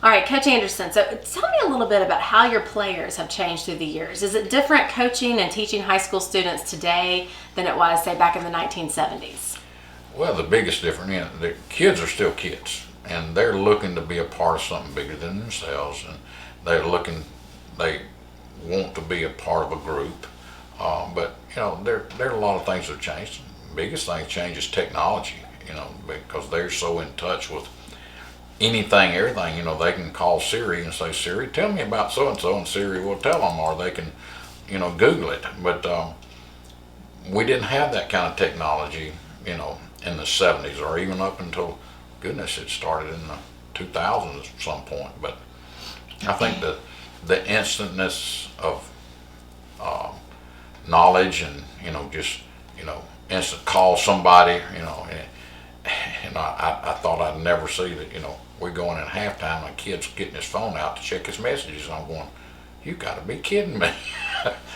All right, Coach Anderson, so tell me a little bit about how your players have changed through the years. Is it different coaching and teaching high school students today than it was, say, back in the 1970s? Well, the biggest difference, the kids are still kids, and they're looking to be a part of something bigger than themselves, and they want to be a part of a group. But there are a lot of things that have changed. The biggest thing change is technology. Because they're so in touch with anything, everything. They can call Siri and say, Siri, tell me about so and so, and Siri will tell them, or they can, Google it. But we didn't have that kind of technology, in the 70s, or even up until, goodness, it started in the 2000s at some point. But I think the instantness of knowledge, and just instant call somebody, I thought I'd never see that. We're going in halftime and a kid's getting his phone out to check his messages, and I'm going, you got to be kidding me.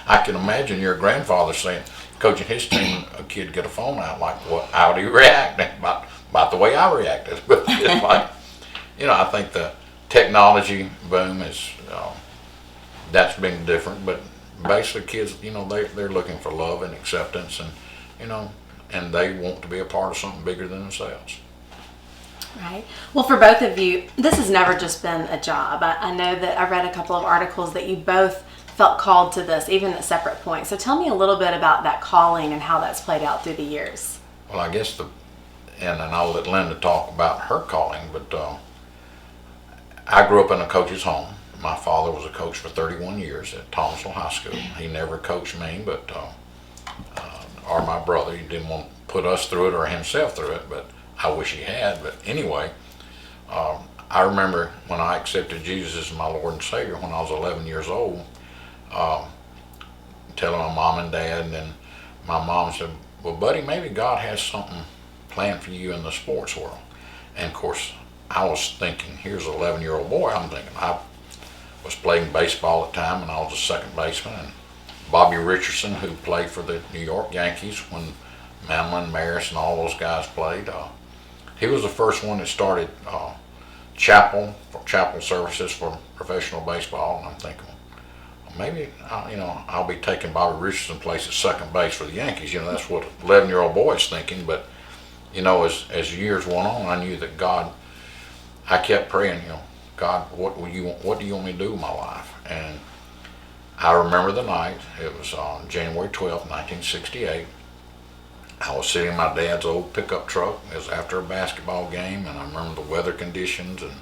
I can imagine your grandfather saying, coaching his team, a kid get a phone out, like, what? How do you react? About the way I reacted. But it's like, I think the technology boom is that's been different. But basically, kids, they're looking for love and acceptance, and they want to be a part of something bigger than themselves. Right. Well, for both of you, this has never just been a job. I know that I read a couple of articles that you both felt called to this, even at separate points. So tell me a little bit about that calling and how that's played out through the years. Well, I guess and I'll let Linda talk about her calling, but I grew up in a coach's home. My father was a coach for 31 years at Thomasville High School. He never coached me, but or my brother. He didn't want to put us through it or himself through it, but I wish he had. But anyway, I remember when I accepted Jesus as my Lord and Savior when I was 11 years old, telling my mom and dad, and then my mom said, well, buddy, maybe God has something planned for you in the sports world. And of course, I was thinking, here's an 11-year-old boy. I'm thinking, I was playing baseball at the time, and I was a second baseman. And Bobby Richardson, who played for the New York Yankees when Manlin, Maris, and all those guys played, he was the first one that started chapel services for professional baseball. And I'm thinking, well, maybe I'll be taking Bobby Richardson's place at second base for the Yankees. That's what an 11-year-old boy is thinking. But as years went on, I knew that God. I kept praying, God, what do you want me to do with my life? And I remember the night. It was on January 12th, 1968. I was sitting in my dad's old pickup truck. It was after a basketball game, and I remember the weather conditions and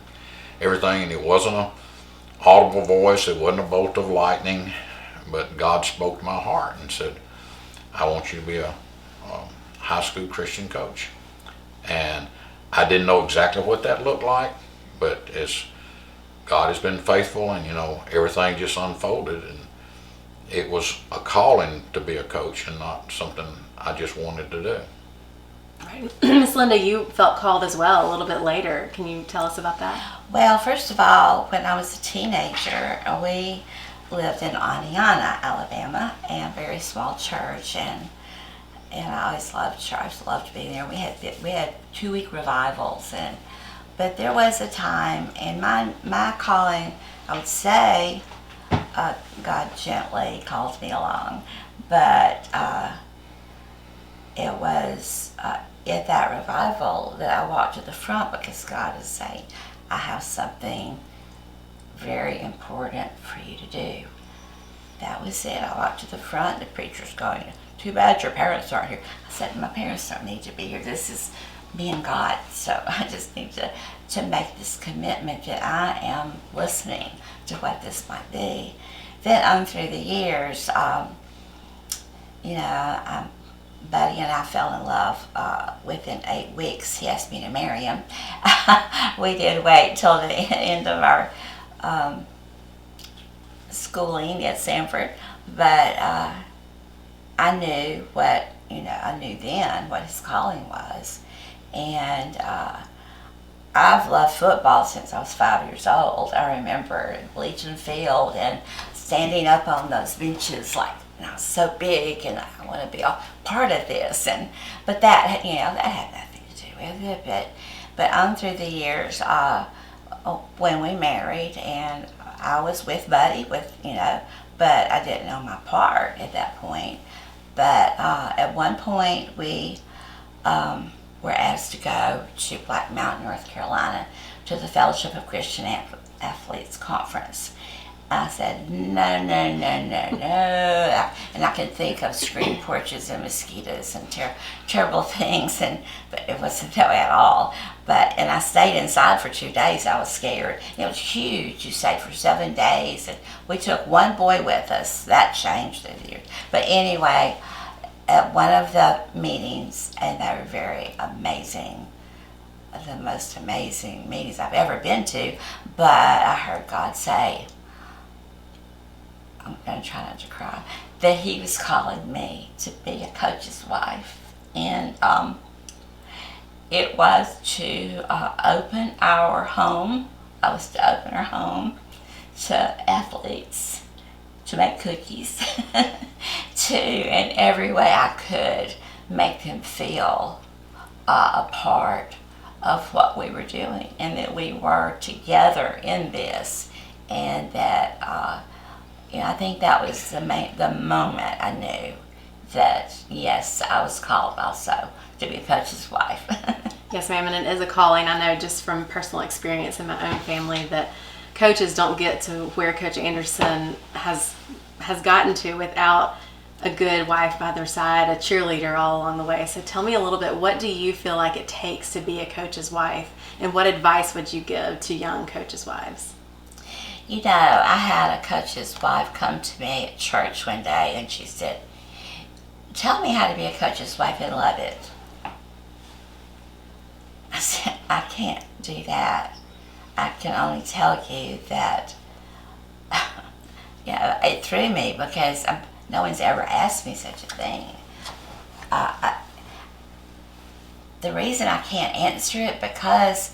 everything. And it wasn't an audible voice. It wasn't a bolt of lightning. But God spoke to my heart and said, I want you to be a high school Christian coach. And I didn't know exactly what that looked like, but as God has been faithful, and everything just unfolded, and it was a calling to be a coach and not something I just wanted to do. Right. Miss Linda, you felt called as well a little bit later. Can you tell us about that? Well, first of all, when I was a teenager, we lived in Aniana, Alabama, and a very small church, and I always loved church. Loved being there. We had 2-week revivals, but there was a time in my calling, I would say, God gently called me along, but it was at that revival that I walked to the front because God is saying, I have something very important for you to do. That was it. I walked to the front. The preacher's going, too bad your parents aren't here. I said, my parents don't need to be here. This is me and God. So I just need to make this commitment that I am listening to what this might be. Then on through the years, Buddy and I fell in love within 8 weeks. He asked me to marry him. We did wait till the end of our schooling at Sanford, but I knew I knew then what his calling was, and I've loved football since I was 5 years old. I remember Legion Field and standing up on those benches like, I was so big and I want to be a part of this, but that had nothing to do with it. But on through the years, when we married, and I was with Buddy, but I didn't know my part at that point. But at one point, we were asked to go to Black Mountain, North Carolina, to the Fellowship of Christian Athletes Conference. I said, no, no, no, no, no. And I could think of screen porches and mosquitoes and terrible things, but it wasn't that way at all. And I stayed inside for 2 days. I was scared. It was huge. You stayed for 7 days. And we took one boy with us. That changed the year. But anyway, at one of the meetings, and they were very amazing, the most amazing meetings I've ever been to, but I heard God say, I'm going to try not to cry, that He was calling me to be a coach's wife. And it was to open our home. I was to open our home to athletes, to make cookies, to, in every way I could, make them feel a part of what we were doing, and that we were together in this, and that I think that was the moment I knew that, yes, I was called also to be a coach's wife. Yes, ma'am, and it is a calling. I know just from personal experience in my own family that coaches don't get to where Coach Anderson has gotten to without a good wife by their side, a cheerleader all along the way. So tell me a little bit, what do you feel like it takes to be a coach's wife, and what advice would you give to young coaches' wives? I had a coach's wife come to me at church one day, and she said, tell me how to be a coach's wife and love it. I said, I can't do that. I can only tell you that, it threw me, because no one's ever asked me such a thing. The reason I can't answer it, because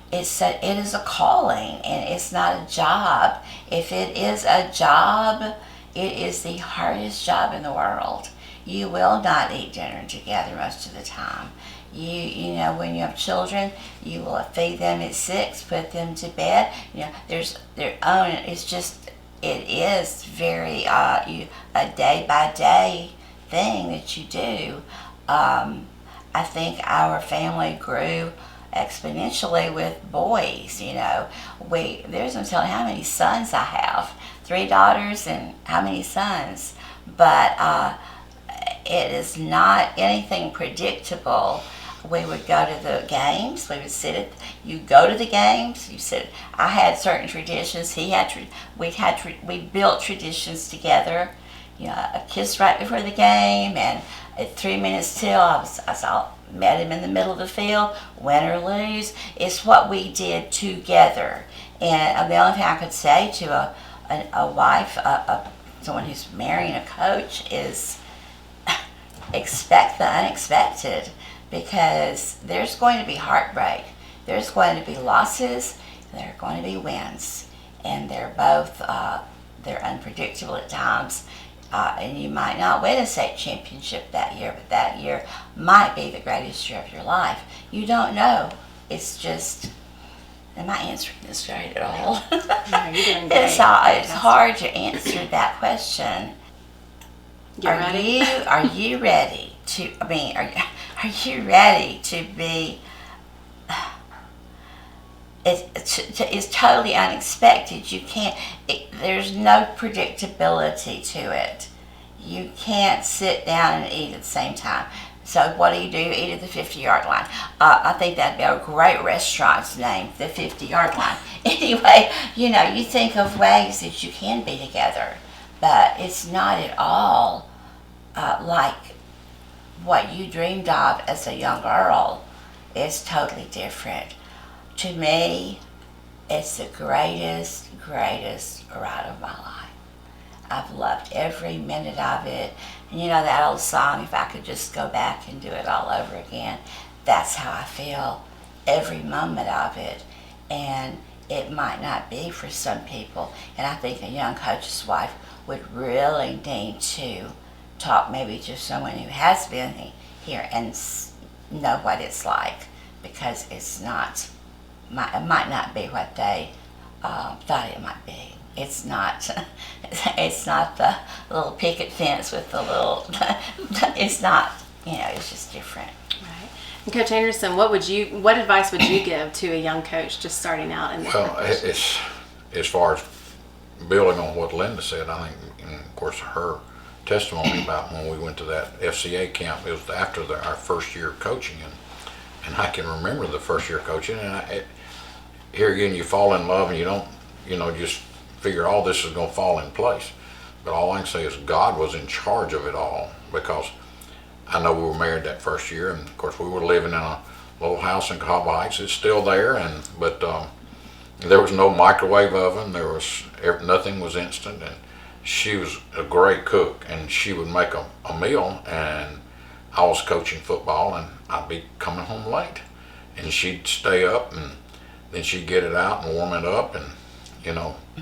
it is a calling, and it's not a job. If it is a job, it is the hardest job in the world. You will not eat dinner together most of the time. When you have children, you will feed them at 6, put them to bed. There's their own. It is very a day by day thing that you do. I think our family grew exponentially with boys. There's no telling how many sons I have. 3 daughters and how many sons. But it is not anything predictable. We would go to the games. We would you go to the games. You sit. I had certain traditions. We built traditions together. A kiss right before the game, and at 3 minutes till, I met him in the middle of the field, win or lose. It's what we did together. And the only thing I could say to a wife, someone who's marrying a coach, is expect the unexpected, because there's going to be heartbreak. There's going to be losses. There are going to be wins. And they're both, they're unpredictable at times. And you might not win a state championship that year, but that year might be the greatest year of your life. You don't know. It's just, am I answering this right at all? No, you're doing great. It's hard to answer that question. Are you ready to, are you ready to be, it's totally unexpected. You can't, there's no predictability to it. You can't sit down and eat at the same time. So what do? Eat at the 50-yard line. I think that'd be a great restaurant's name, the 50-yard line. Anyway, you think of ways that you can be together, but it's not at all like what you dreamed of as a young girl. It's totally different. To me, it's the greatest ride of my life. I've loved every minute of it. And that old song, if I could just go back and do it all over again, that's how I feel every moment of it. And it might not be for some people. And I think a young coach's wife would really need to talk maybe to someone who has been here and know what it's like, because it's not it might not be what they thought it might be. It's not. It's not the little picket fence with the little. It's not. It's just different. Right. And Coach Anderson, what advice would you give to a young coach just starting out in the profession? It's as far as building on what Linda said. I think, and of course, her testimony about when we went to that FCA camp. It was after our first year of coaching, and I can remember the first year of coaching. And here again, you fall in love, and you don't, just figure all this is going to fall in place. But all I can say is God was in charge of it all, because I know we were married that first year, and of course we were living in a little house in Cobble Heights. It's still there, but there was no microwave oven. Nothing was instant, and she was a great cook, and she would make a meal, and I was coaching football, and I'd be coming home late, and she'd stay up, and then she'd get it out and warm it up, and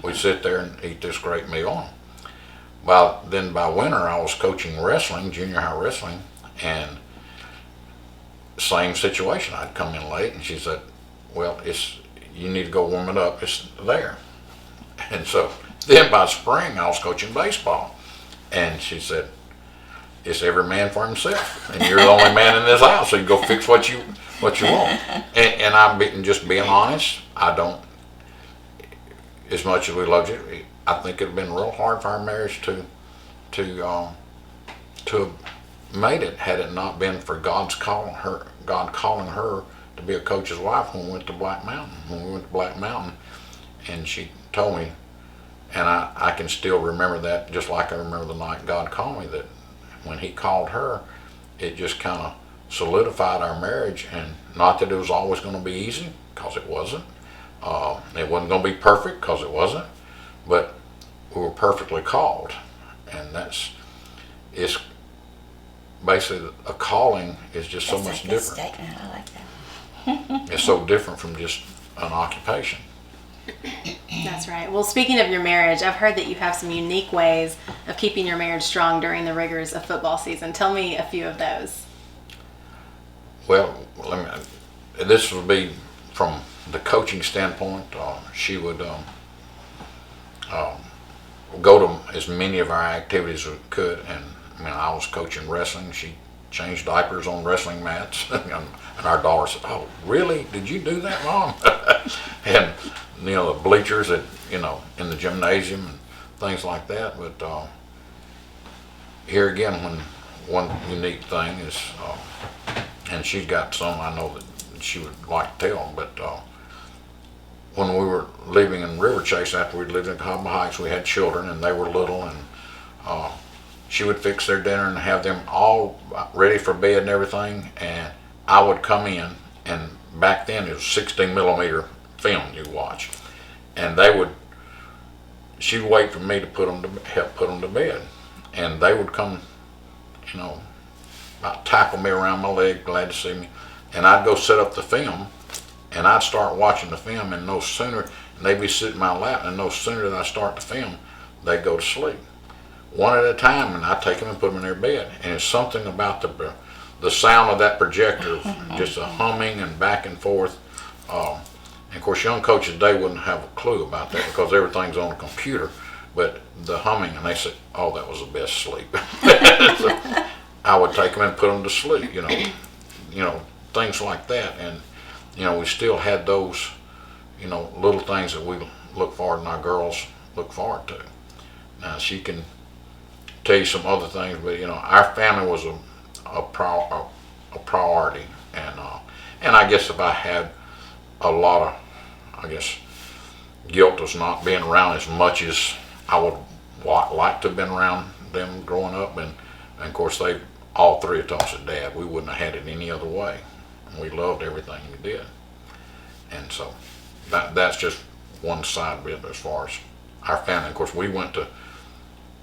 we'd sit there and eat this great meal. Then by winter I was coaching wrestling, junior high wrestling, and same situation. I'd come in late, and she said, well, you need to go warm it up, it's there. And so then by spring I was coaching baseball, and she said, it's every man for himself, and you're the only man in this house, so you go fix what you want. And I'm just being honest, I don't, as much as we loved you, I think it'd been real hard for our marriage to have made it, had it not been for God calling her to be a coach's wife when we went to Black Mountain. And she told me, and I can still remember that, just like I remember the night God called me, that when he called her, it just kind of solidified our marriage. And not that it was always going to be easy, because it wasn't. It wasn't going to be perfect, because it wasn't. But we were perfectly called. And it's basically, a calling is just so much different. Statement. I like that. It's so different from just an occupation. That's right. Well, speaking of your marriage, I've heard that you have some unique ways of keeping your marriage strong during the rigors of football season. Tell me a few of those. Well, this would be from the coaching standpoint. She would go to as many of our activities as we could, and I was coaching wrestling. She changed diapers on wrestling mats, and our daughter said, "Oh, really? Did you do that, Mom?" And the bleachers at in the gymnasium and things like that. But here again, one unique thing is, and she's got some I know that she would like to tell, but when we were living in River Chase, after we'd lived in Cobble Heights, we had children, and they were little, and she would fix their dinner and have them all ready for bed and everything, and I would come in, and back then it was 16 millimeter film you watch, and she'd wait for me to help put them to bed, and they would come, about tackle me around my leg, glad to see me, and I'd go set up the film, and I'd start watching the film, and no sooner, and they'd be sitting in my lap, and no sooner than I start the film, they'd go to sleep, one at a time, and I'd take them and put them in their bed. And it's something about the sound of that projector, just a humming and back and forth. And of course, young coaches today wouldn't have a clue about that, because everything's on a computer, but the humming, and they said, "Oh, that was the best sleep." So I would take them and put them to sleep, things like that. And we still had those, little things that we look forward, and our girls look forward to. Now, she can tell you some other things, but our family was a priority, and I guess if I had a lot of, guilt of not being around as much as I would like to have been around them growing up, and of course all three have told us, Dad, we wouldn't have had it any other way. We loved everything we did, and so that's just one side of it as far as our family. Of course, we went to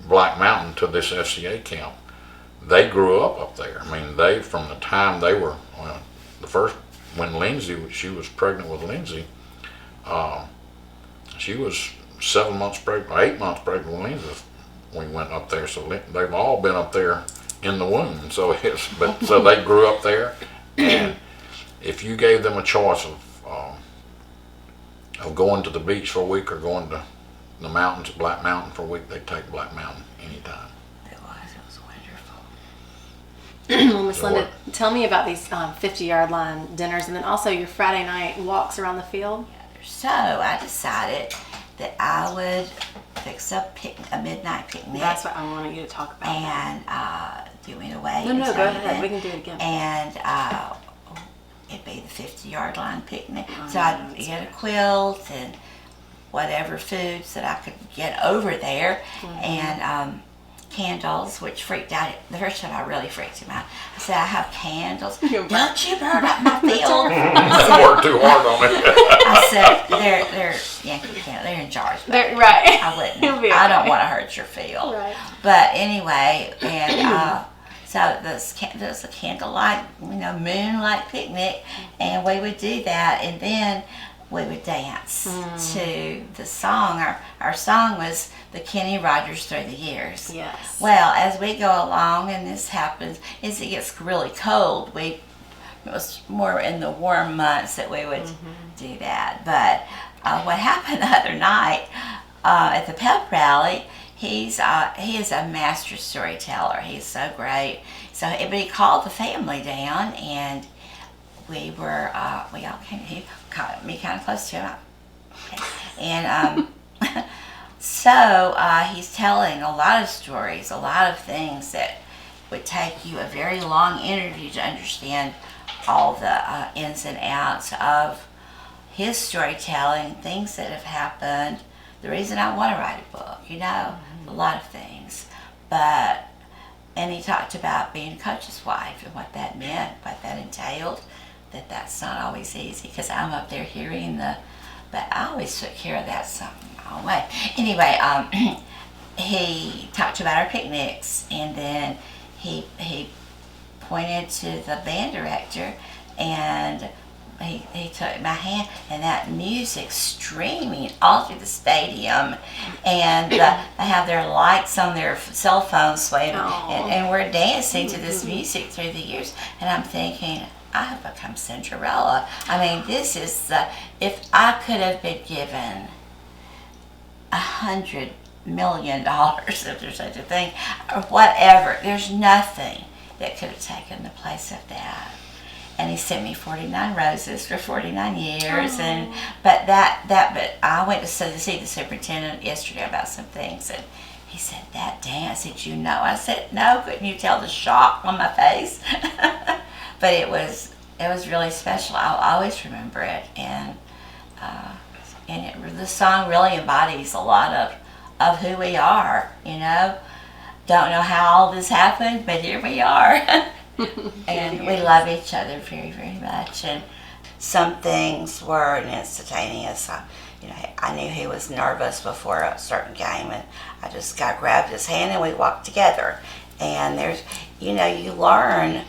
Black Mountain to this FCA camp. They grew up there. They, from the time they were, when she was pregnant with Lindsay, she was 7 months pregnant, 8 months pregnant with Lindsay. We went up there, so they've all been up there in the womb. So so they grew up there, and if you gave them a choice of of going to the beach for a week or going to the mountains, Black Mountain for a week, they'd take Black Mountain anytime. It was wonderful. Well, Miss Linda, tell me about these 50-yard line dinners, and then also your Friday night walks around the field. So I decided that I would fix a midnight picnic. That's what I wanted you to talk about. And do you want me to wait? No, and go tell you ahead. then? We can do it again. And it'd be the 50-yard line picnic. Oh, So I'd get a quilt and whatever foods that I could get over there, and candles, which freaked out. The first time I really freaked him out. I said, I have candles. Don't you burn up my field. Work too hard on it. I said, they're Yankee candles. They're in jars. They're, right. I wouldn't. You'll be I don't okay. want to hurt your field. Right. But anyway, and so this was a candlelight, moonlight picnic, and we would do that, and then we would dance to the song. Our song was the Kenny Rogers Through the Years. Yes. Well, as we go along, and this happens, as it gets really cold, it was more in the warm months that we would do that. But what happened the other night at the pep rally, he is a master storyteller. He's so great. So, but he called the family down, and we all came. He caught me kind of close to him, and so he's telling a lot of stories, a lot of things that would take you a very long interview to understand all the ins and outs of his storytelling, things that have happened. The reason I want to write a book, a lot of things, and he talked about being a coach's wife and what that meant, what that entailed. That's not always easy because I'm up there hearing but I always took care of that some way. Anyway, he talked about our picnics, and then he pointed to the band director, and he took my hand, and that music streaming all through the stadium, and they have their lights on their cell phones swaying, and we're dancing to this music through the years, and I'm thinking, I have become Cinderella. I mean, this is if I could have been given $100 million, if there's such a thing, or whatever, there's nothing that could have taken the place of that. And he sent me 49 roses for 49 years, but I went to see the superintendent yesterday about some things, and he said, that dance, did you know? I said, no, couldn't you tell the shock on my face? But it was really special. I'll always remember it, and the song really embodies a lot of who we are. Don't know how all this happened, but here we are, and we love each other very, very much. And some things were instantaneous. I knew he was nervous before a certain game, and I just grabbed his hand and we walked together. And there's, you learn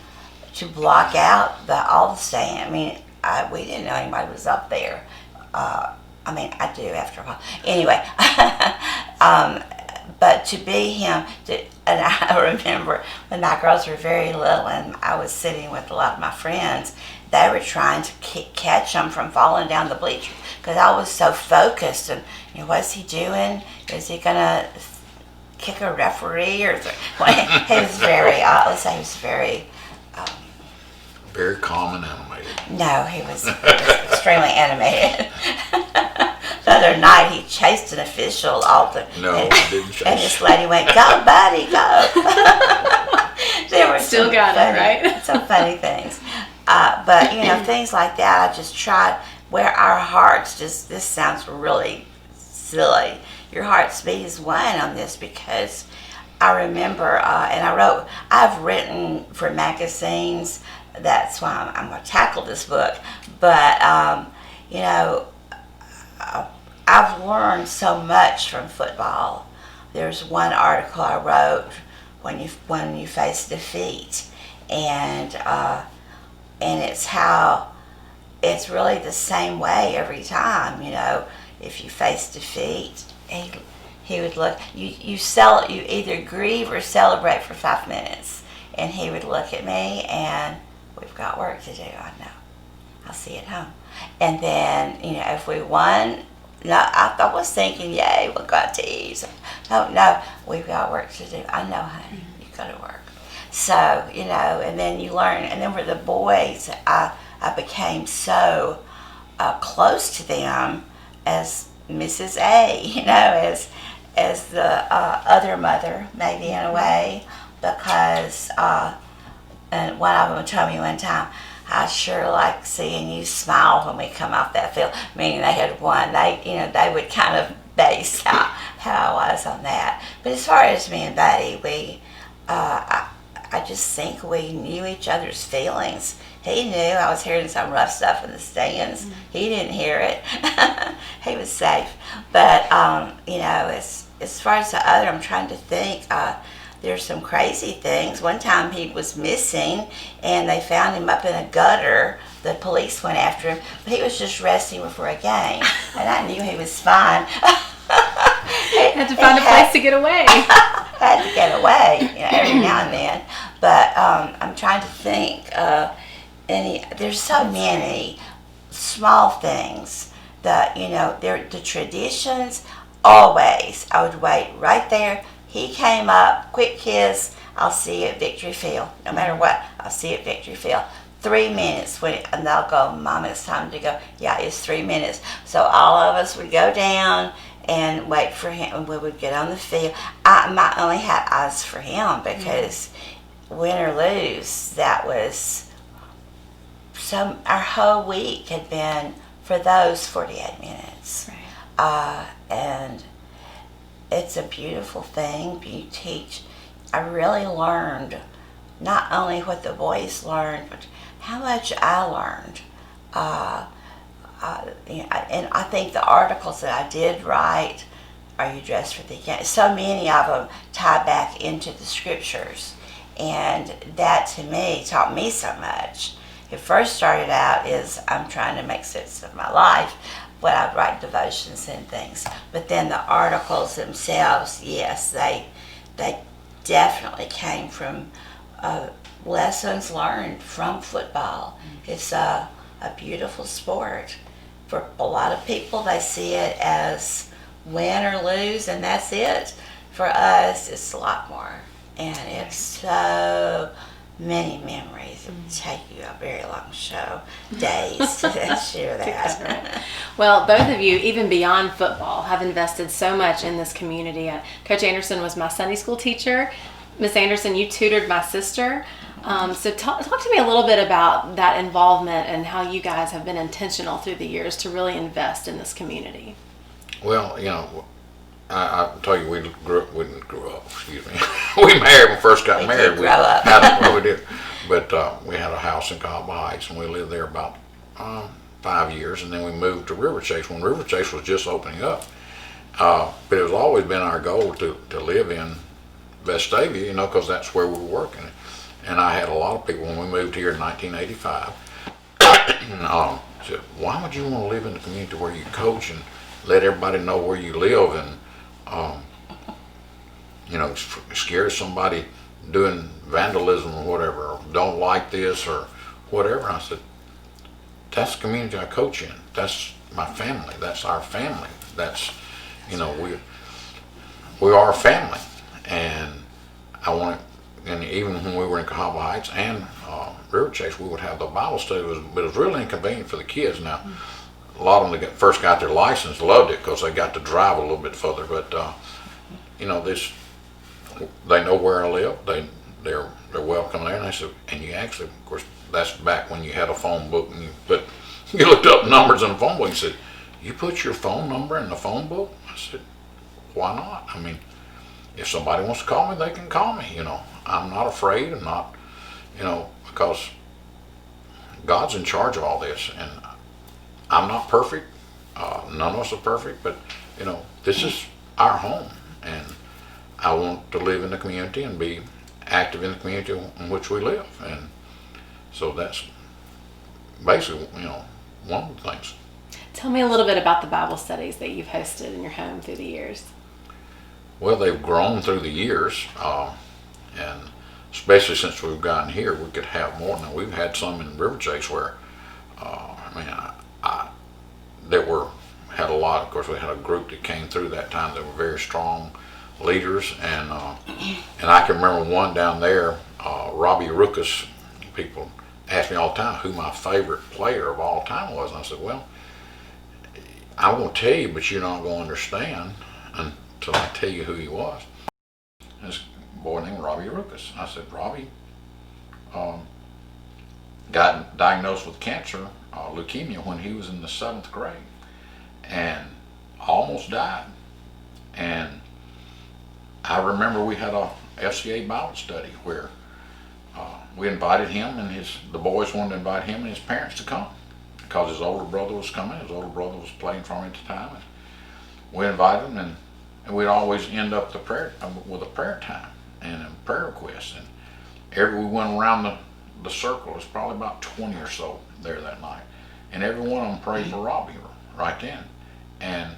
to block out all the stand. I mean, we didn't know anybody was up there. I do after a while. Anyway, but to be him, and I remember when my girls were very little and I was sitting with a lot of my friends, they were trying to catch him from falling down the bleachers because I was so focused. And what's he doing? Is he gonna kick a referee or? He was very. I would say he was very. Very calm and animated. No, he was extremely animated. The other night he chased an official No, he didn't chase. And this lady went, "Go, buddy, go." There were Still got it, right? Some funny things. But things like that, I just tried where our hearts this sounds really silly. Your heart's beat is one on this because I remember, and I've written for magazines. That's why I'm going to tackle this book. But, I've learned so much from football. There's one article I wrote, when you face defeat, and it's how it's really the same way every time. If you face defeat, he would look. You either grieve or celebrate for 5 minutes, and he would look at me and. We've got work to do, I know. I'll see you at home. And then, if we won, no, I was thinking, yay, we'll go out to eat. No, we've got work to do. I know, honey, you go to work. So, and then you learn. And then with the boys, I became so close to them as Mrs. A, as the other mother, maybe in a way, because and one of them told me one time, I sure like seeing you smile when we come off that field, meaning they had won. They would kind of base how I was on that. But as far as me and Buddy, I just think we knew each other's feelings. He knew I was hearing some rough stuff in the stands. He didn't hear it. He was safe. But, as far as the other, I'm trying to think. There's some crazy things. One time he was missing, and they found him up in a gutter. The police went after him, but he was just resting before a game, and I knew he was fine. Had to find a place to get away. Had to get away, every now and then. But I'm trying to think. There's so many small things that the traditions. Always, I would wait right there. He came up, quick kiss, I'll see you at Victory Field. No matter what, I'll see you at Victory Field. 3 minutes, and they'll go, Mom, it's time to go. Yeah, it's 3 minutes. So all of us would go down and wait for him, and we would get on the field. I only had eyes for him because win or lose, that was our whole week had been for those 48 minutes. Right. And it's a beautiful thing. You teach. I really learned not only what the boys learned, but how much I learned. And I think the articles that I did write, Are You Dressed for the Game? So many of them tie back into the scriptures. And that to me taught me so much. It first started out as I'm trying to make sense of my life, but I'd write devotions and things. But then the articles themselves, yes, they definitely came from lessons learned from football. It's a beautiful sport. For a lot of people, they see it as win or lose, and that's it. For us, it's a lot more. And it's so many memories. It would take you a very long show, days to share that. Well, both of you, even beyond football, have invested so much in this community. Coach Anderson was my Sunday school teacher. Miss Anderson, you tutored my sister. So talk to me a little bit about that involvement and how you guys have been intentional through the years to really invest in this community. Well, I tell you, we didn't grow up, excuse me. We married when we first got married. Grow up. We did. But we had a house in Cahaba Heights, and we lived there about 5 years, and then we moved to River Chase when River Chase was just opening up. But it was always been our goal to live in Vestavia, because that's where we were working. And I had a lot of people when we moved here in 1985 said, why would you want to live in the community where you coach and let everybody know where you live and scared somebody doing vandalism or whatever, or don't like this or whatever. I said, that's the community I coach in. That's my family. That's our family. That's, we are a family. And I want to, and even when we were in Cahaba Heights and River Chase, we would have the Bible study, but it was really inconvenient for the kids. Now, a lot of them that first got their license loved it because they got to drive a little bit further, but they know where I live. They're welcome there, and I said, and you actually, of course, that's back when you had a phone book, and you looked up numbers in the phone book. And said, you put your phone number in the phone book? I said, why not? I mean, if somebody wants to call me, they can call me. I'm not afraid. I'm not, because God's in charge of all this, and I'm not perfect. None of us are perfect, but this is our home, and I want to live in the community and be active in the community in which we live, and so that's basically one of the things. Tell me a little bit about the Bible studies that you've hosted in your home through the years. Well, they've grown through the years, and especially since we've gotten here, we could have more. Now, we've had some in River Chase where I mean, that were had a lot. Of course, we had a group that came through that time that were very strong leaders, and I can remember one down there, Robbie Ruckus. People ask me all the time who my favorite player of all time was, and I said, well, I'm going to tell you, but you're not going to understand until I tell you who he was. This boy named Robbie Ruckus. I said, Robbie got diagnosed with cancer, leukemia, when he was in the 7th grade, and almost died. And I remember we had a FCA Bible study where we invited him, and the boys wanted to invite him and his parents to come because his older brother was coming. His older brother was playing for him at the time. And we invited him, and we'd always end up with a prayer time and a prayer request. And we went around the circle. It was probably about 20 or so there that night, and every one of them prayed for Robbie right then. And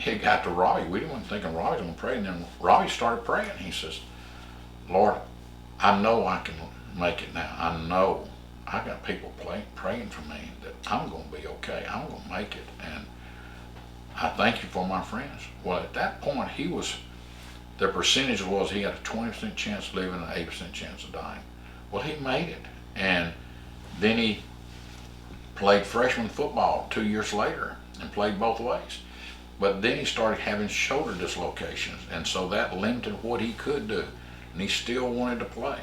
it got to Robbie. We didn't think Robbie was going to pray, and then Robbie started praying. He says, Lord, I know I can make it now. I know I got people praying for me that I'm going to be okay. I'm going to make it, and I thank you for my friends. Well, at that point, the percentage was he had a 20% chance of living and an 8% chance of dying. Well, he made it, and then he played freshman football 2 years later and played both ways. But then he started having shoulder dislocations, and so that limited what he could do. And he still wanted to play.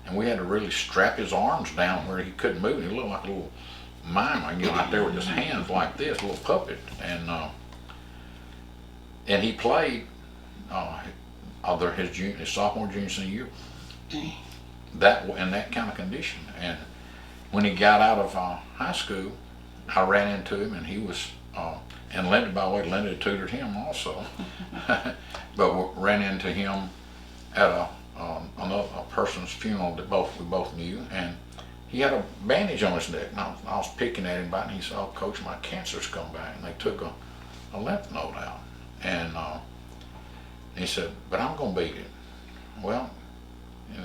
And we had to really strap his arms down where he couldn't move. He looked like a little mime, out there with his hands like this, a little puppet. And he played his sophomore, junior, senior year in that kind of condition. And when he got out of high school, I ran into him, and he was, and Linda, by the way, Linda tutored him also, but we ran into him at a person's funeral that we both knew, and he had a bandage on his neck. And I was picking at him about it, and he said, "Oh, Coach, my cancer's come back." And they took a lymph node out, and he said, "But I'm going to beat it." Well,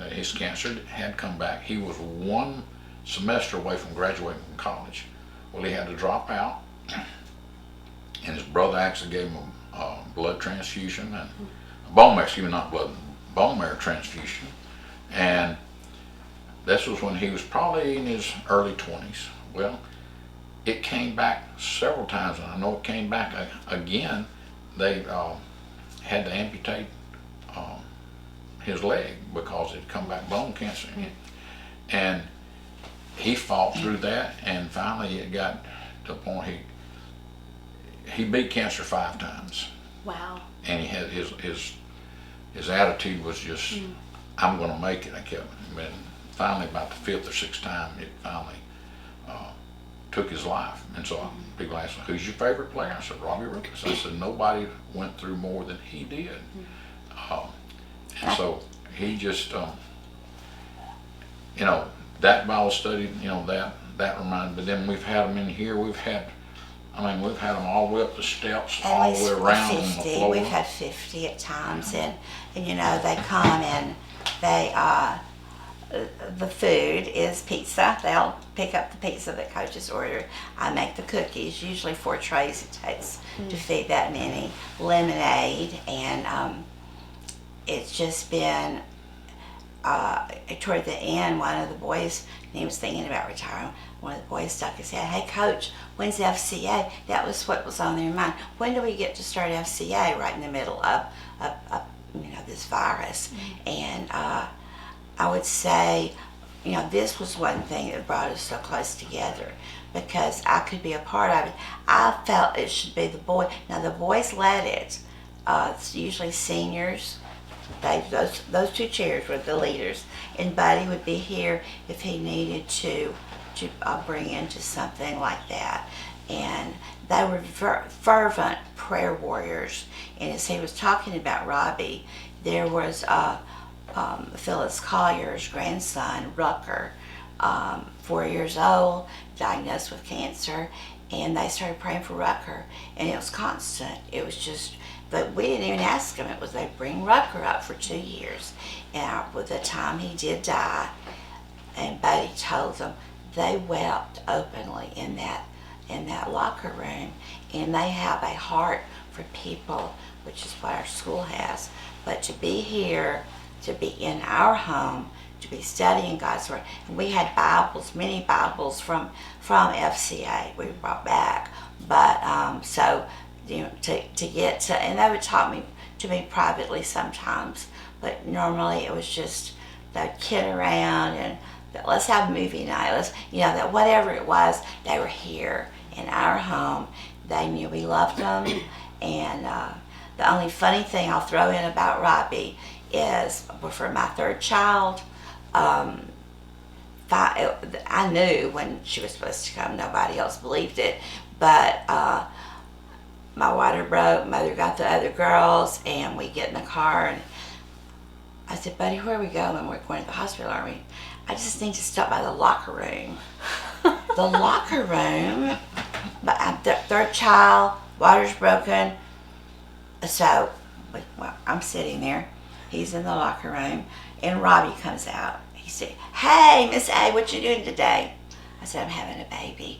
his cancer had come back. He was 1 semester away from graduating from college. Well, he had to drop out, and his brother actually gave him a blood transfusion and bone marrow transfusion. And this was when he was probably in his early 20s. Well, it came back several times, and I know it came back again. They had to amputate his leg because it had come back bone cancer. And he fought through that, and finally it got to the point he beat cancer 5 times. Wow. And he had his attitude was just, I'm going to make it. And finally, about the 5th or 6th time, it finally took his life. And so people asked me, "Who's your favorite player?" I said, "Robbie Ruckus." I said, "Nobody went through more than he did." And so he just, that Bible study, that reminded. But then we've had them in here. We've had them all the way up the steps, all the way around 50. on the floor. We've had 50 at times, and they come and they the food is pizza. They'll pick up the pizza that coaches ordered. I make the cookies, usually 4 trays it takes to feed that many. Lemonade, and it's just been toward the end, one of the boys, and he was thinking about retirement, one of the boys stuck his head, "Hey Coach, when's FCA?" That was what was on their mind. When do we get to start FCA? Right in the middle of this virus. And I would say, this was one thing that brought us so close together, because I could be a part of it. I felt it should be the boy. Now the boys led it. It's usually seniors. Those 2 chairs were the leaders, and Buddy would be here if he needed to bring into something like that. And they were fervent prayer warriors. And as he was talking about Robbie, there was Phyllis Collier's grandson, Rucker, 4 years old, diagnosed with cancer, and they started praying for Rucker, and it was constant. It was just, but we didn't even ask him. It was they bring Rucker up for 2 years, and with the time he did die, and Buddy told them, they wept openly in that locker room, and they have a heart for people, which is what our school has. But to be here, to be in our home, to be studying God's Word, and we had Bibles, many Bibles from FCA we brought back. But so to get to, and they would talk to me privately sometimes, but normally it was just they'd kid around and let's have a movie night. Let's, that whatever it was, they were here in our home. They knew we loved them. And the only funny thing I'll throw in about Robbie is for my third child, I knew when she was supposed to come, nobody else believed it. But my water broke, mother got the other girls, and we get in the car, and I said, buddy, where are we going? We're going to the hospital, aren't we? I just need to stop by the locker room. The locker room, but I'm third child, water's broken. So, I'm sitting there. He's in the locker room, and Robbie comes out. He said, hey, Miss A, what you doing today? I said, I'm having a baby.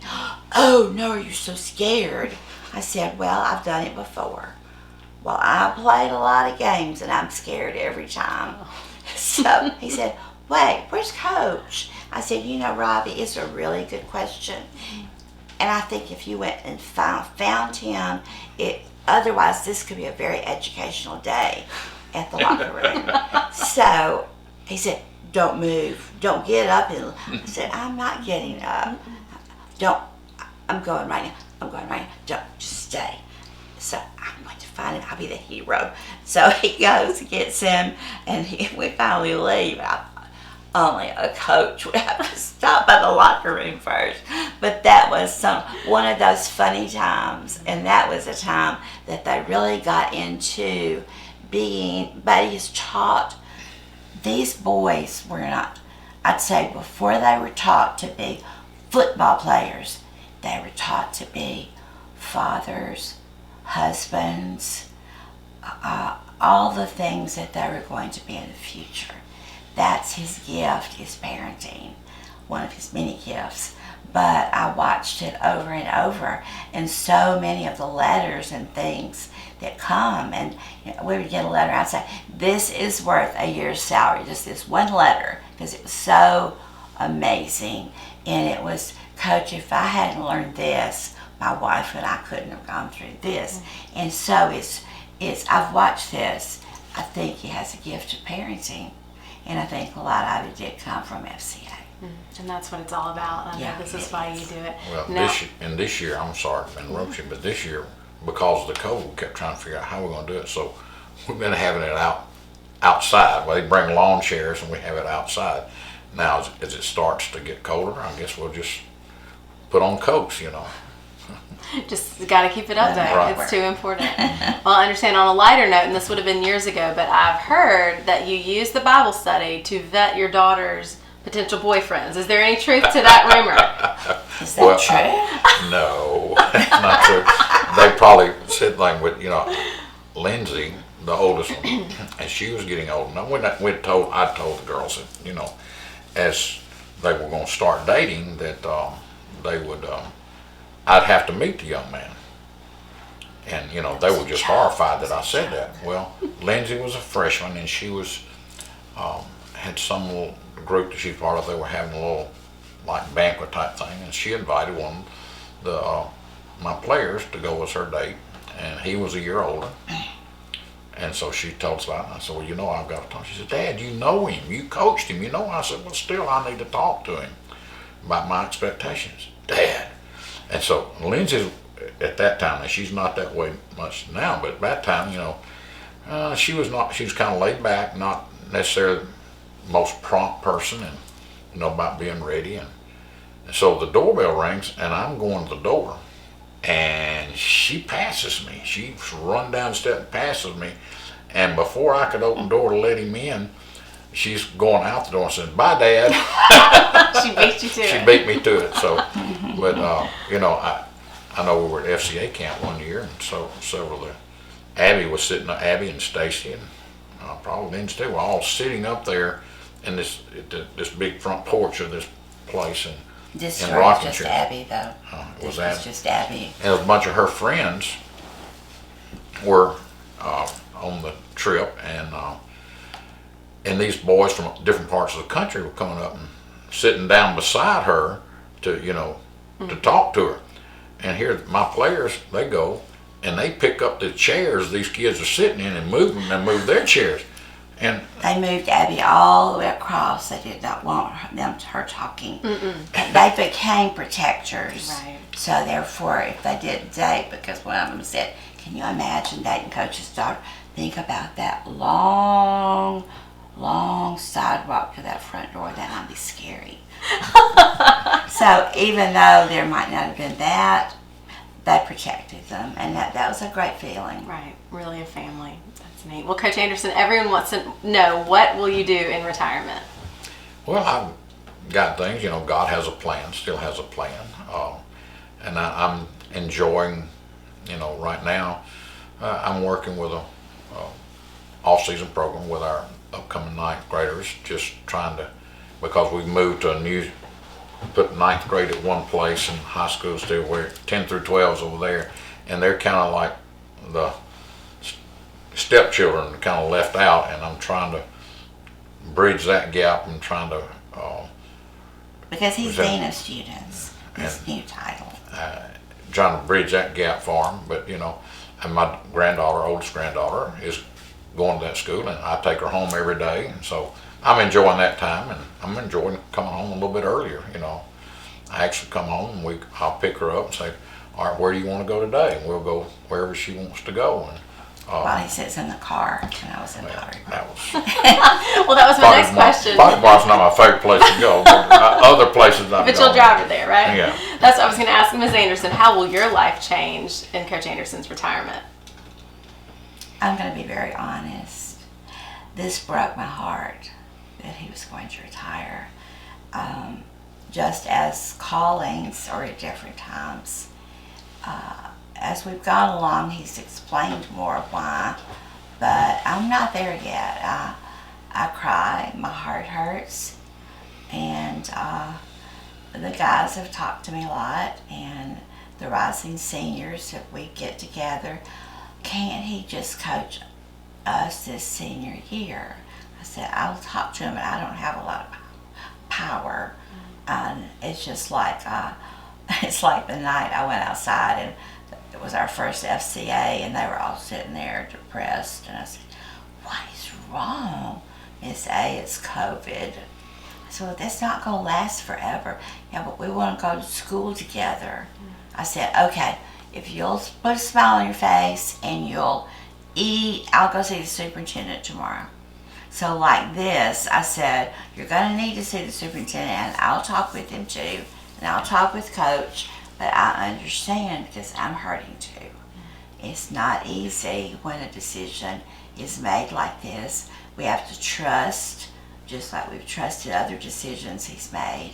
Oh, no, are you so scared? I said, well, I've done it before. Well, I played a lot of games, and I'm scared every time. So he said, wait, where's Coach? I said, Robbie, it's a really good question. And I think if you went and found him, otherwise this could be a very educational day at the locker room. So he said, don't move. Don't get up. And I said, I'm not getting up. I'm going right now. Don't, just stay. So I'm going to find him. I'll be the hero. So he goes, gets him, and we finally leave. Only a coach would have to stop by the locker room first. But that was one of those funny times, and that was a time that they really got into Buddy has taught. These boys were not, I'd say before they were taught to be football players, they were taught to be fathers, husbands, all the things that they were going to be in the future. That's his gift, his parenting, one of his many gifts. But I watched it over and over, and so many of the letters and things that come, and we would get a letter, I'd say, this is worth a year's salary, just this one letter, because it was so amazing. And it was, Coach, if I hadn't learned this, my wife and I couldn't have gone through this. Mm-hmm. And so it's I've watched this. I think he has a gift of parenting, and I think a lot of it did come from FCA. And that's what it's all about. I know this is why you do it. Well, this year, I'm sorry to interrupt you, but this year, because of the COVID, we kept trying to figure out how we're going to do it. So we've been having it outside. Well, they bring lawn chairs and we have it outside. Now, as it starts to get colder, I guess we'll just put on coats, Just got to keep it up there. Right. It's too important. Well, I understand on a lighter note, and this would have been years ago, but I've heard that you use the Bible study to vet your daughter's potential boyfriends. Is there any truth to that rumor? Is that true? No, that's not true. They probably said like with, Lindsay, the oldest one, and she was getting old. Now, I told the girls that, as they were going to start dating, that they would, I'd have to meet the young man. And, they were just horrified that I said that. Well, Lindsay was a freshman, and she was, had some little group that she's part of. They were having a little, like, banquet type thing, and she invited one of my players to go as her date, and he was a year older. And so she told us about it. I said, well, I've got to talk. She said, Dad, you know him. You coached him. I said, well, still, I need to talk to him about my expectations. Dad. And so Lindsay, at that time, and she's not that way much now, but at that time, she was kind of laid back, not necessarily the most prompt person, and, about being ready. And so the doorbell rings, and I'm going to the door. And she passes me. She run down the step and passes me. And before I could open the door to let him in, she's going out the door and says, bye, Dad. She beat you to it. She beat me to it. So, but, I know we were at FCA camp one year, and so several of the, Abby and Stacy, and probably Lindsay too, were all sitting up there in this big front porch of this place. This in story is just Rockingham. Abby, though. It was This Abby. was just Abby. And a bunch of her friends were on the trip, and these boys from different parts of the country were coming up and sitting down beside her to, to talk to her. And here, my players, they go and they pick up the chairs these kids are sitting in and move them and move their chairs. And They moved Abby all the way across. They did not want her talking. They became protectors. Right. So therefore, if they did date, because one of them said, "Can you imagine dating Coach's daughter? Think about that long, long sidewalk to that front door. That might be scary." So even though there might not have been that, they protected them, and that was a great feeling. Right. Really a family. That's neat. Well, Coach Anderson, everyone wants to know, what will you do in retirement? well, I've got things, God has a plan, still has a plan. And I'm enjoying, right now, I'm working with a off-season program with our upcoming ninth graders, just trying to, because we've moved to put ninth grade at one place and high school still where 10 through 12 is over there, and they're kind of like the stepchildren, kind of left out, and I'm trying to bridge that gap and trying to Because he's Present- Dean of Students, his new title. trying to bridge that gap for them. But and my oldest granddaughter, is going to that school, and I take her home every day, and so I'm enjoying that time, and I'm enjoying coming home a little bit earlier. I actually come home and I'll pick her up and say, "All right, where do you want to go today?" And we'll go wherever she wants to go. And While he sits in the car, and I was in Pottery Barn. that was Well, that was my next question. Potty Barn's not my favorite place to go, but other places I've But you'll gone. drive her there, right? Yeah. That's what I was going to ask Ms. Anderson. How will your life change in Coach Anderson's retirement? I'm going to be very honest. This broke my heart that he was going to retire. Just as callings are at different times. As we've gone along, he's explained more why, but I'm not there yet. I cry, my heart hurts, and the guys have talked to me a lot, and the rising seniors, if we get together, can't he just coach us this senior year? I said, I'll talk to him, but I don't have a lot of power. And it's just like, it's like the night I went outside, and it was our first FCA, and they were all sitting there depressed, and I said, "What is wrong?" Miss A, "It's COVID." I said, "Well, that's not going to last forever." "Yeah, but we want to go to school together." I said, "Okay, if you'll put a smile on your face and you'll eat, I'll go see the superintendent tomorrow." So like this, I said, "You're going to need to see the superintendent, and I'll talk with him too, and I'll talk with Coach, but I understand because I'm hurting too." It's not easy when a decision is made like this. We have to trust, just like we've trusted other decisions he's made.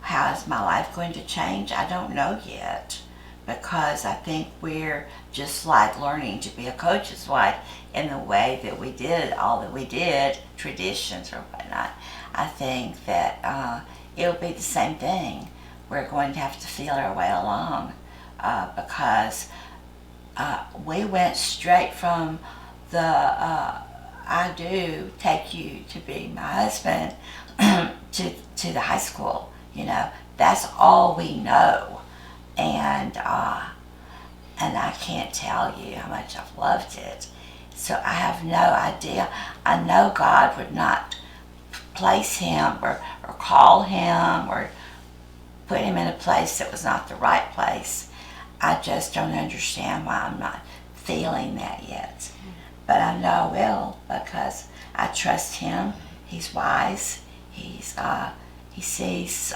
How is my life going to change? I don't know yet, because I think we're just like learning to be a coach's wife in the way that we did all that we did, traditions or whatnot. I think that it'll be the same thing. We're going to have to feel our way along because we went straight from the "I do take you to be my husband" to the high school. That's all we know, and I can't tell you how much I've loved it. So I have no idea. I know God would not place him or call him or put him in a place that was not the right place. I just don't understand why I'm not feeling that yet. But I know I will, because I trust him. He's wise. He sees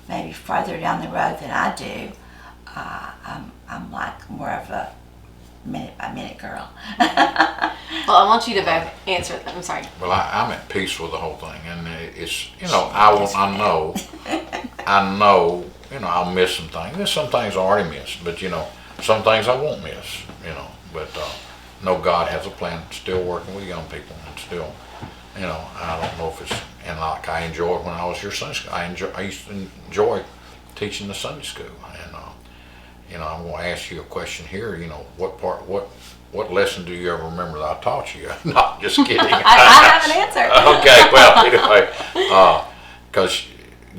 maybe farther down the road than I do. I'm like more of a minute by minute girl. Well, I want you to both answer. I'm sorry. Well, I'm at peace with the whole thing, and it's I know I'll miss some things. There's some things I already missed, but some things I won't miss. But no, God has a plan. Still working with young people, and still, I don't know if it's, and like I enjoyed when I was your son's. I used to enjoy teaching the Sunday school. And I'm going to ask you a question here. What lesson do you ever remember that I taught you? Not just kidding. I have an answer. Okay, well, anyway, because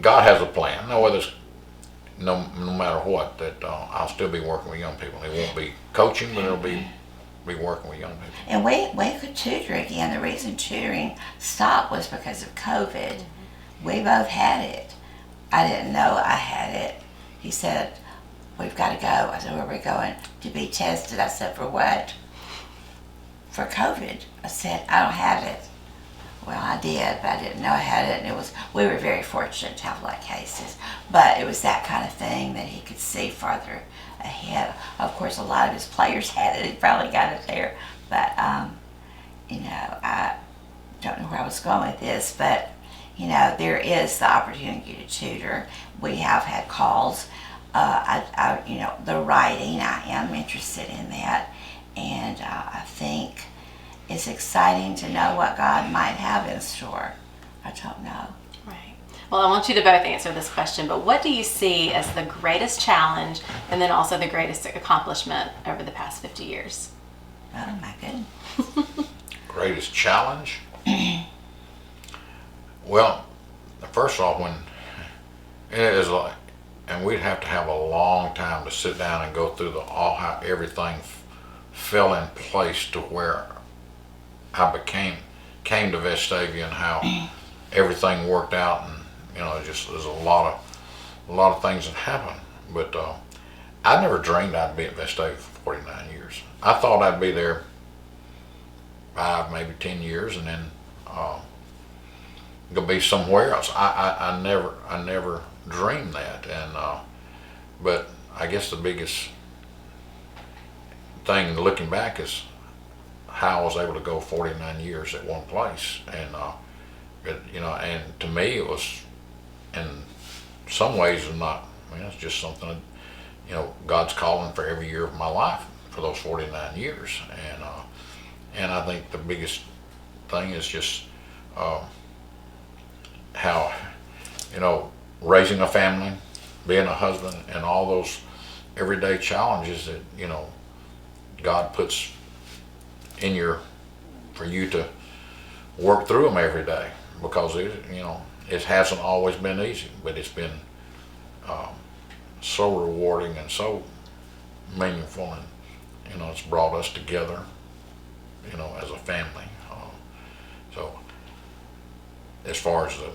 God has a plan. No, whether it's no matter what, that I'll still be working with young people. It won't be coaching, but it'll be working with young people. And we could tutor again. The reason tutoring stopped was because of COVID. We both had it. I didn't know I had it. He said, "We've got to go." I said, "Where are we going?" "To be tested." I said, "For what?" "For COVID." I said, "I don't have it." Well, I did, but I didn't know I had it, and we were very fortunate to have blood cases, but it was that kind of thing that he could see farther ahead. Of course, a lot of his players had it. He probably got it there, but I don't know where I was going with this, but there is the opportunity to tutor. We have had calls. The writing, I am interested in that, and I think it's exciting to know what God might have in store. I don't know. Right. Well, I want you to both answer this question, but what do you see as the greatest challenge and then also the greatest accomplishment over the past 50 years? Oh my goodness. Greatest challenge? Well, first off, when it is like, and we'd have to have a long time to sit down and go through how everything fell in place to where I came to Vestavia and how everything worked out, and just there's a lot of things that happened. But I never dreamed I'd be at Vestavia for 49 years. I thought I'd be there 5, maybe 10 years, and then go be somewhere else. I never dreamed that, and but I guess the biggest thing looking back is how I was able to go 49 years at one place, and and to me it was, in some ways, it's just something, God's calling for every year of my life for those 49 years, and I think the biggest thing is just how, raising a family, being a husband, and all those everyday challenges that, God puts for you to work through them every day, because it hasn't always been easy, but it's been so rewarding and so meaningful, and it's brought us together, as a family. So as far as the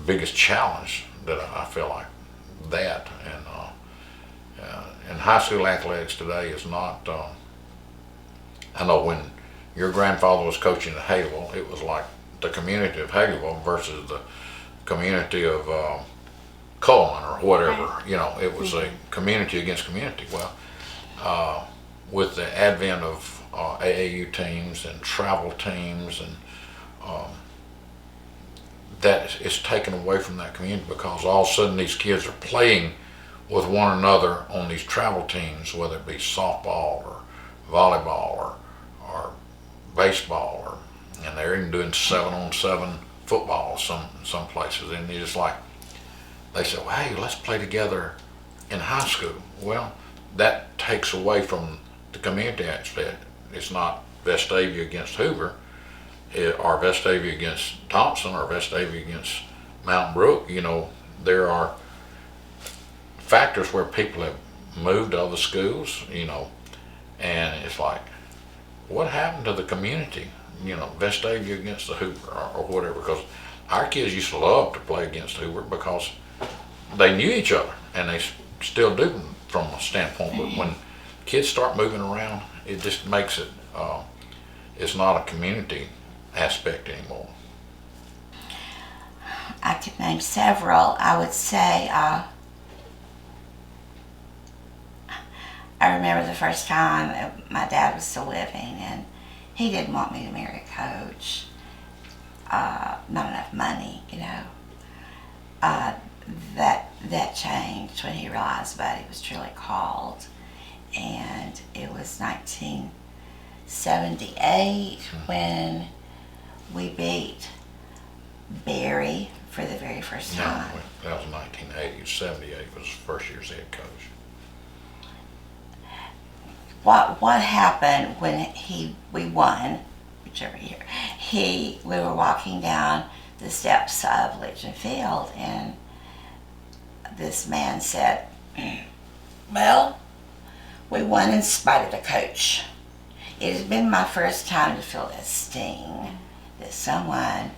biggest challenge that I feel like that, and high school athletics today is not. I know when your grandfather was coaching at Haleyville, it was like the community of Haleyville versus the community of Coleman or whatever. Right. It was a community against community. Well, with the advent of AAU teams and travel teams, and that is taken away from that community, because all of a sudden these kids are playing with one another on these travel teams, whether it be softball or volleyball or baseball, and they're even doing 7-on-7 football some places, and they say, well, hey, let's play together in high school. Well, that takes away from the community aspect. It's not Vestavia against Hoover, or Vestavia against Thompson, or Vestavia against Mountain Brook. There are factors where people have moved to other schools, and it's like, what happened to the community? Vestavia against the Hoover, or whatever, because our kids used to love to play against Hoover because they knew each other, and they still do from a standpoint. But when kids start moving around, it just makes it, it's not a community aspect anymore. I could name several. I would say I remember the first time my dad was still living, and he didn't want me to marry a coach. Not enough money, That changed when he realized that he was truly called, and it was 1978 when we beat Barry for the very first No, time. that was 1980. 78 was his first year as head coach. What happened when we won, whichever year, we were walking down the steps of Legion Field, and this man said, well, we won in spite of the coach. It has been my first time to feel that sting that someone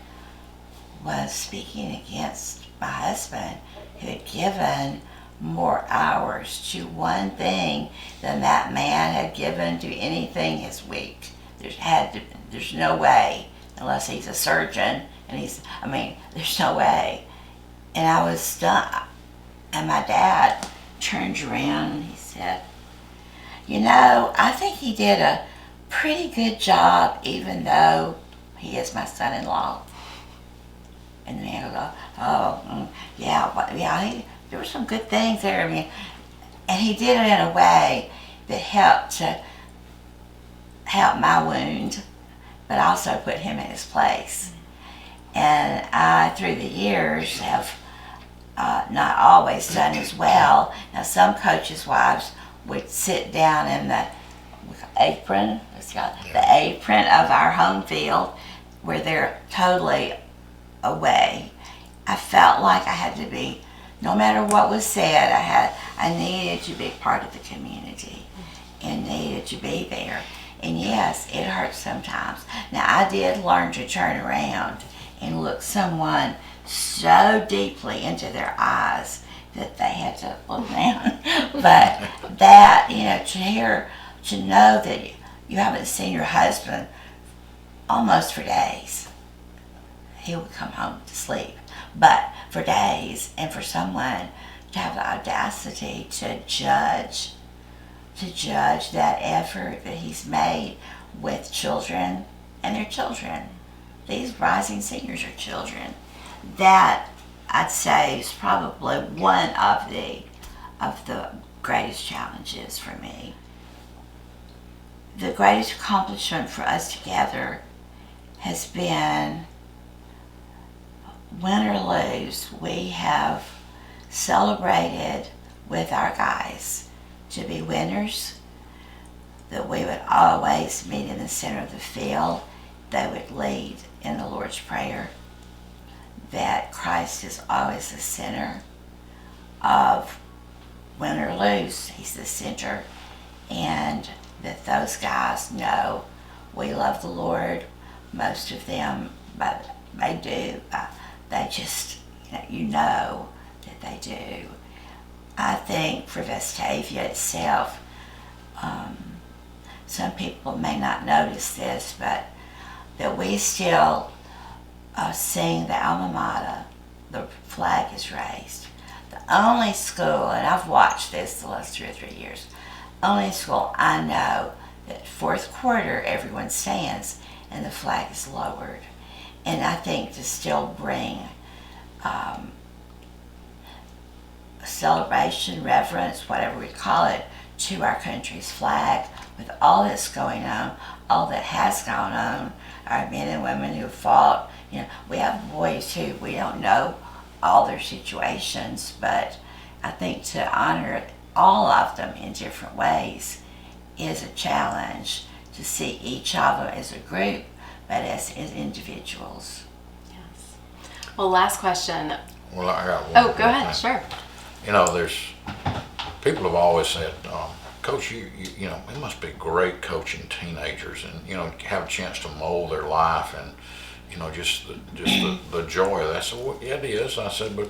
was speaking against my husband, who had given more hours to one thing than that man had given to anything his week. There's no way, unless he's a surgeon, and there's no way. And I was stunned. And my dad turned around and he said, I think he did a pretty good job, even though he is my son-in-law. And the man would go, there were some good things there. And he did it in a way that helped to help my wound, but also put him in his place. And I, through the years, have not always done as well. Now, some coaches' wives would sit down in the apron, the apron of our home field, where they're totally away. I felt like I had to be, no matter what was said, I needed to be part of the community and needed to be there. And yes, it hurts sometimes. Now, I did learn to turn around and look someone so deeply into their eyes that they had to look down. But that, to know that you haven't seen your husband almost for days. He would come home to sleep, but for days, and for someone to have the audacity to judge that effort that he's made with children and their children. These rising seniors are children. That, I'd say, is probably one of the greatest challenges for me. The greatest accomplishment for us together has been, win or lose, we have celebrated with our guys to be winners, that we would always meet in the center of the field. They would lead in the Lord's Prayer, that Christ is always the center of win or lose. He's the center, and that those guys know we love the Lord. Most of them, but they do. They just, that they do. I think for Vestavia itself, some people may not notice this, but that we still sing the alma mater. The flag is raised. The only school, and I've watched this the last 2 or 3 years, only school I know that fourth quarter everyone stands and the flag is lowered. And I think to still bring celebration, reverence, whatever we call it, to our country's flag, with all that's going on, all that has gone on, our men and women who fought. We have boys who we don't know all their situations, but I think to honor all of them in different ways is a challenge, to see each of them as a group, but as individuals. Yes. Well, last question. Well, I got one. Oh, go ahead. Sure. There's people have always said, Coach, it must be great coaching teenagers, and have a chance to mold their life, and just the joy of that. So well, yeah, it is. I said, but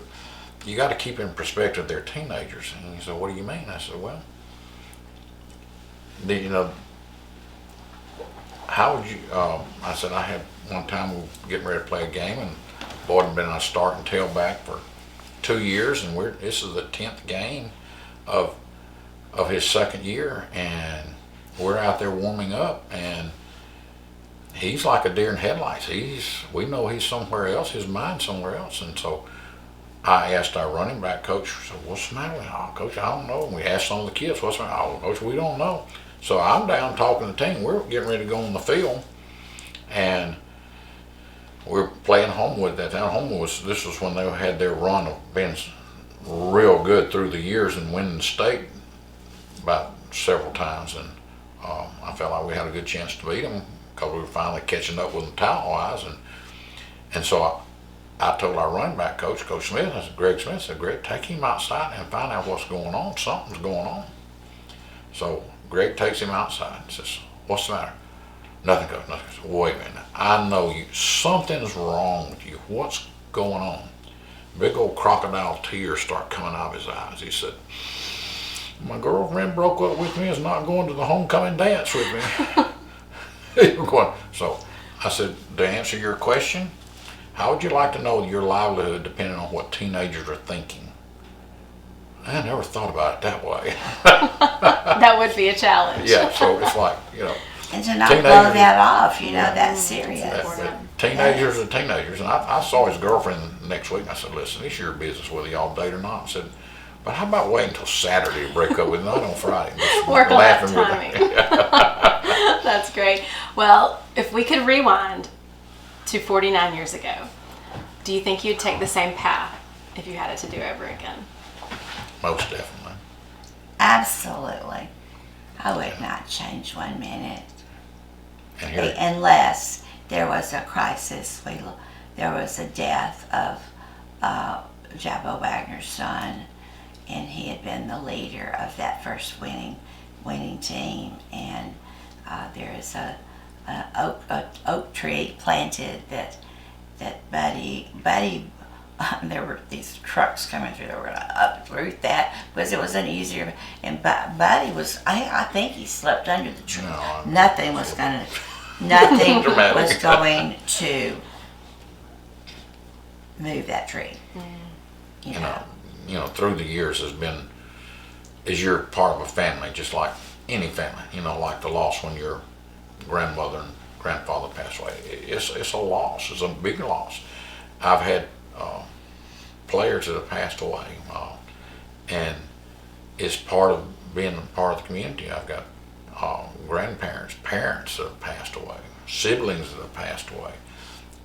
you got to keep in perspective they're teenagers. And he said, what do you mean? I said, well, how would you? I said, I had one time we were getting ready to play a game, and Boyd had been on a starting tailback for 2 years, and this is the 10th game of his second year, and we're out there warming up, and he's like a deer in headlights. We know he's somewhere else, his mind's somewhere else. And so I asked our running back coach, so what's the matter with him? Oh, Coach, I don't know. And we asked some of the kids, what's the matter? Oh, Coach, we don't know. So I'm down talking to the team. We're getting ready to go on the field, and we were playing Homewood that time. This was when they had their run of being real good through the years and winning the state about several times, and I felt like we had a good chance to beat them because we were finally catching up with them talent-wise, and so I told our running back coach, Coach Smith, I said, Greg Smith, I said, Greg, take him outside and find out what's going on. Something's going on. So Greg takes him outside and says, what's the matter? Nothing, Coach, nothing. I said, wait a minute, I know you, something's wrong with you. What's going on? Big old crocodile tears start coming out of his eyes. He said, my girlfriend broke up with me, is not going to the homecoming dance with me. So I said, to answer your question, how would you like to know your livelihood depending on what teenagers are thinking? I never thought about it that way. That would be a challenge. Yeah, so it's like, And to not blow that off, that's serious. Teenagers are teenagers. And I saw his girlfriend next week and I said, listen, it's your business whether y'all date or not. I said, but how about waiting until Saturday to break up with, not on Friday? Work on that timing. That's great. Well, if we could rewind to 49 years ago, do you think you'd take the same path if you had it to do over again? Most definitely. Absolutely. I would not change 1 minute. And here, Unless there was a crisis. There was a death of Jabbo Wagner's son, and he had been the leader of that first winning team. And there is a oak tree planted that Buddy there were these trucks coming through. They were going to uproot that because it was an easier. And Buddy was, I think he slept under the tree. No, nothing was going to move that tree. Through the years as you're part of a family, just like any family, like the loss when your grandmother and grandfather passed away. It's a loss. It's a big loss. I've had players that have passed away, and it's part of being a part of the community. I've got grandparents, parents that have passed away, siblings that have passed away,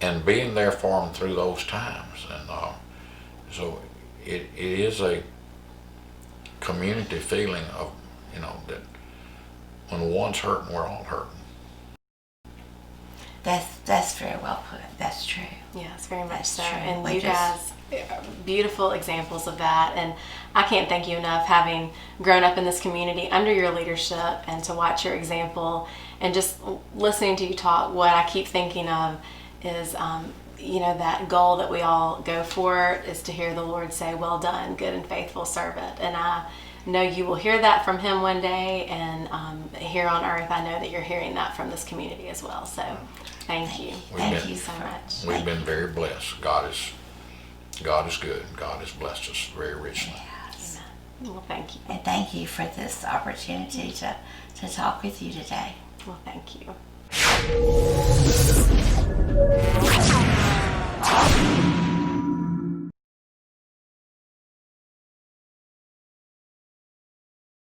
and being there for them through those times. And so it is a community feeling of, that when one's hurting, we're all hurting. That's very well put. That's true. Yes, very much That's so. true. And you guys are beautiful examples of that. And I can't thank you enough, having grown up in this community under your leadership and to watch your example and just listening to you talk. What I keep thinking of is, that goal that we all go for is to hear the Lord say, well done, good and faithful servant. And I know you will hear that from him one day. And here on earth, I know that you're hearing that from this community as well. So thank you. Thank you so much. We've been very blessed. God is good. God has blessed us very richly. Yes. Well, thank you. And thank you for this opportunity to talk with you today. Well, thank you.